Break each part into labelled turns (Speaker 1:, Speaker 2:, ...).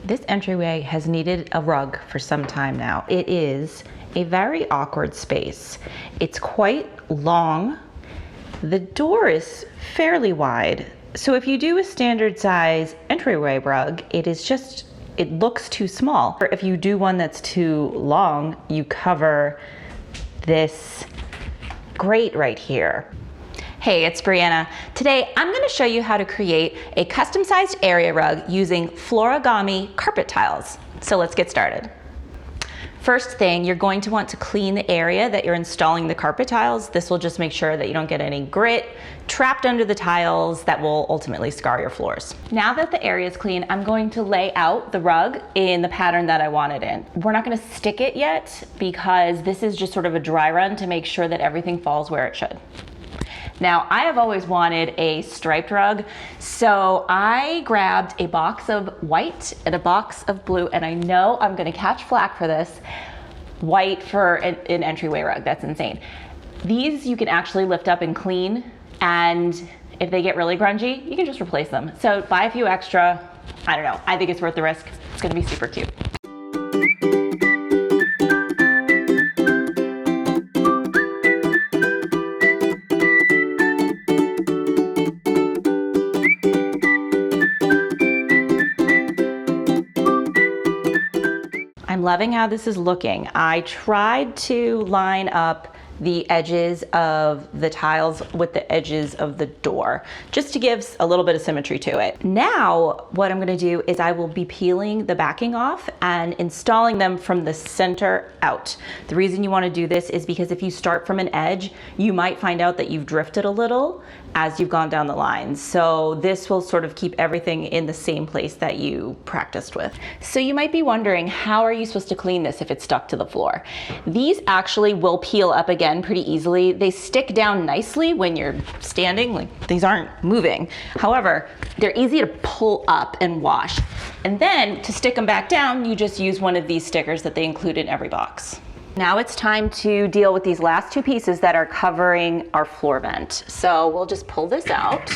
Speaker 1: This entryway has needed a rug for some time now. It is a very awkward space. It's quite long. The door is fairly wide. So if you do a standard size entryway rug, it looks too small. Or if you do one that's too long, you cover this grate right here. Hey, it's Brianna. Today, I'm gonna show you how to create a custom-sized area rug using Floorigami carpet tiles. So let's get started. First thing, you're going to want to clean the area that you're installing the carpet tiles. This will just make sure that you don't get any grit trapped under the tiles that will ultimately scar your floors. Now that the area is clean, I'm going to lay out the rug in the pattern that I want it in. We're not gonna stick it yet because this is just sort of a dry run to make sure that everything falls where it should. Now, I have always wanted a striped rug, so I grabbed a box of white and a box of blue, and I know I'm gonna catch flack for this. White for an entryway rug, that's insane. These you can actually lift up and clean, and if they get really grungy, you can just replace them. So buy a few extra, I don't know, I think it's worth the risk. It's gonna be super cute. I'm loving how this is looking. I tried to line up the edges of the tiles with the edges of the door, just to give a little bit of symmetry to it. Now, what I'm gonna do is I will be peeling the backing off and installing them from the center out. The reason you wanna do this is because if you start from an edge, you might find out that you've drifted a little as you've gone down the line. So this will sort of keep everything in the same place that you practiced with. So you might be wondering, how are you supposed to clean this if it's stuck to the floor? These actually will peel up again pretty easily. They stick down nicely when you're standing, like these aren't moving. However, they're easy to pull up and wash. And then to stick them back down, you just use one of these stickers that they include in every box. Now it's time to deal with these last two pieces that are covering our floor vent. So we'll just pull this out.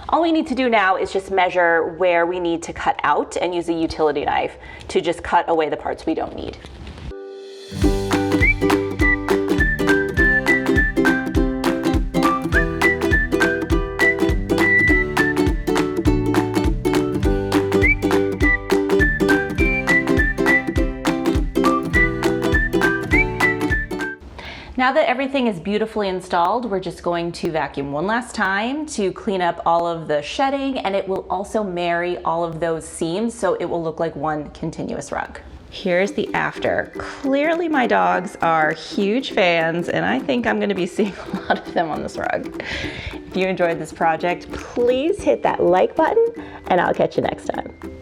Speaker 1: All we need to do now is just measure where we need to cut out and use a utility knife to just cut away the parts we don't need. Now that everything is beautifully installed, we're just going to vacuum one last time to clean up all of the shedding, and it will also marry all of those seams so it will look like one continuous rug. Here's the after. Clearly my dogs are huge fans, and I think I'm gonna be seeing a lot of them on this rug. If you enjoyed this project, please hit that like button, and I'll catch you next time.